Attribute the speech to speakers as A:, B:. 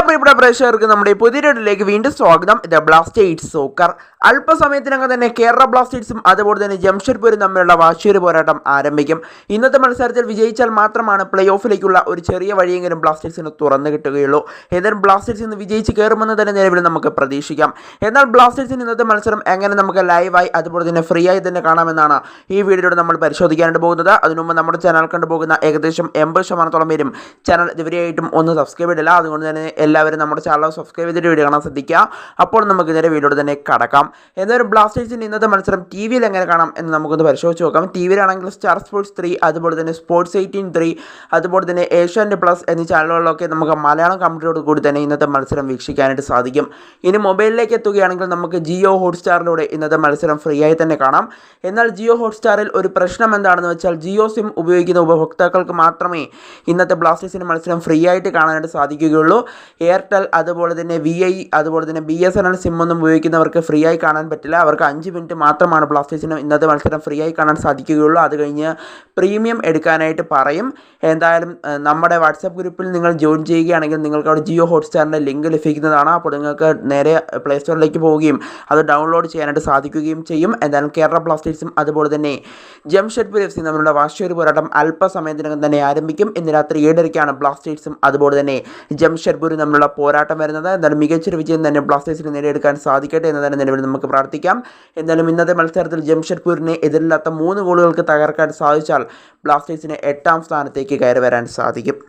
A: പ്രിയപ്പെട്ട പ്രേക്ഷകർക്ക് നമ്മുടെ പുതിയൊരിലേക്ക് വീണ്ടും സ്വാഗതം. ഇത് ബ്ലാസ്റ്റേഴ്സ് സോക്കർ. അല്പസമയത്തിനകം തന്നെ കേരള ബ്ലാസ്റ്റേഴ്സും അതുപോലെ തന്നെ ജംഷഡ്പൂരും തമ്മിലുള്ള വാശിയൊരു പോരാട്ടം ആരംഭിക്കും. ഇന്നത്തെ മത്സരത്തിൽ വിജയിച്ചാൽ മാത്രമാണ് പ്ലേ ഓഫിലേക്കുള്ള ഒരു ചെറിയ വഴിയെങ്കിലും ബ്ലാസ്റ്റേഴ്സിന് തുറന്നു കിട്ടുകയുള്ളൂ. ഏതായാലും ബ്ലാസ്റ്റേഴ്സ് ഇന്ന് വിജയിച്ച് കയറുമെന്ന് തന്നെ നിലവിൽ നമുക്ക് പ്രതീക്ഷിക്കാം. എന്നാൽ ബ്ലാസ്റ്റേഴ്സിന് ഇന്നത്തെ മത്സരം എങ്ങനെ നമുക്ക് ലൈവായി അതുപോലെ തന്നെ ഫ്രീ ആയി തന്നെ കാണാമെന്നാണ് ഈ വീഡിയോയിലൂടെ നമ്മൾ പരിശോധിക്കാനായിട്ട് പോകുന്നത്. അതിനുമുമ്പ് നമ്മുടെ ചാനൽ കണ്ടുപോകുന്ന ഏകദേശം 80% പേരും ചാനൽ ഇതുവരെയായിട്ടും ഒന്ന് സബ്സ്ക്രൈബ് ചെയ്തില്ല. അതുകൊണ്ട് തന്നെ എല്ലാവരും നമ്മുടെ ചാനൽ സബ്സ്ക്രൈബ് ചെയ്തിട്ട് വീഡിയോ കാണാൻ ശ്രദ്ധിക്കുക. അപ്പോൾ നമുക്ക് നേരെ വീഡിയോയുടെ തന്നെ കടക്കാം. എന്നാലും ബ്ലാസ്റ്റേഴ്സിൻ്റെ ഇന്നത്തെ മത്സരം ടി വിയിൽ എങ്ങനെ കാണാം എന്ന് നമുക്കൊന്ന് പരിശോധിച്ച് നോക്കാം. ടി വിയിലാണെങ്കിൽ സ്റ്റാർ സ്പോർട്സ് 3, അതുപോലെ തന്നെ സ്പോർട്സ് 18 അതുപോലെ തന്നെ ഏഷ്യാനെറ്റ് പ്ലസ് എന്നീ ചാനലുകളിലൊക്കെ നമുക്ക് മലയാളം കമൻട്രിയോട് കൂടി തന്നെ ഇന്നത്തെ മത്സരം വീക്ഷിക്കാനായിട്ട് സാധിക്കും. ഇനി മൊബൈലിലേക്ക് എത്തുകയാണെങ്കിൽ നമുക്ക് ജിയോ ഹോട്ട്സ്റ്റാറിലൂടെ ഇന്നത്തെ മത്സരം ഫ്രീ ആയി തന്നെ കാണാം. എന്നാൽ ജിയോ ഹോട്ട്സ്റ്റാറിൽ ഒരു പ്രശ്നം എന്താണെന്ന് വെച്ചാൽ ജിയോ സിം ഉപയോഗിക്കുന്ന ഉപഭോക്താക്കൾക്ക് മാത്രമേ ഇന്നത്തെ ബ്ലാസ്റ്റേഴ്സിൻ്റെ മത്സരം ഫ്രീ ആയിട്ട് കാണാനായിട്ട് സാധിക്കുകയുള്ളൂ. എയർടെൽ അതുപോലെ തന്നെ VI അതുപോലെ തന്നെ BSNL സിമ്മൊന്നും ഉപയോഗിക്കുന്നവർക്ക് ഫ്രീ ആയി കാണാൻ പറ്റില്ല. അവർക്ക് 5 മിനിറ്റ് മാത്രമാണ് ബ്ലാസ്റ്റേഴ്സിന് ഇന്നത്തെ മത്സരം ഫ്രീ ആയി കാണാൻ സാധിക്കുകയുള്ളൂ. അത് കഴിഞ്ഞ് പ്രീമിയം എടുക്കാനായിട്ട് പറയും. എന്തായാലും നമ്മുടെ വാട്സാപ്പ് ഗ്രൂപ്പിൽ നിങ്ങൾ ജോയിൻ ചെയ്യുകയാണെങ്കിൽ നിങ്ങൾക്ക് അവിടെ ജിയോ ഹോട്ട്സ്റ്റാറിൻ്റെ ലിങ്ക് ലഭിക്കുന്നതാണ്. അപ്പോൾ നിങ്ങൾക്ക് നേരെ പ്ലേ സ്റ്റോറിലേക്ക് പോവുകയും അത് ഡൗൺലോഡ് ചെയ്യാനായിട്ട് സാധിക്കുകയും ചെയ്യും. എന്തായാലും കേരള ബ്ലാസ്റ്റേഴ്സും അതുപോലെ തന്നെ ജംഷഡ്പൂർ FC തമ്മിലുള്ള വാശിയൊരു പോരാട്ടം അല്പസമയത്തിനകം തന്നെ ആരംഭിക്കും. ഇന്ന് രാത്രി 7:30 ബ്ലാസ്റ്റേഴ്സും അതുപോലെ തന്നെ ജംഷഡ്പൂരും തമ്മിലുള്ള പോരാട്ടം വരുന്നത്. എന്തായാലും മികച്ചൊരു വിജയം തന്നെ ബ്ലാസ്റ്റേഴ്സിന് നേടിയെടുക്കാൻ സാധിക്കട്ടെ എന്ന് തന്നെ നിലവിൽ നമുക്ക് പ്രാർത്ഥിക്കാം. എന്തായാലും ഇന്നത്തെ മത്സരത്തിൽ ജംഷഡ്പൂരിനെ എതിരില്ലാത്ത 3 ഗോളുകൾക്ക് തകർക്കാൻ സാധിച്ചാൽ ബ്ലാസ്റ്റേഴ്സിന് 8ാം സ്ഥാനത്തേക്ക് കയറി വരാൻ സാധിക്കും.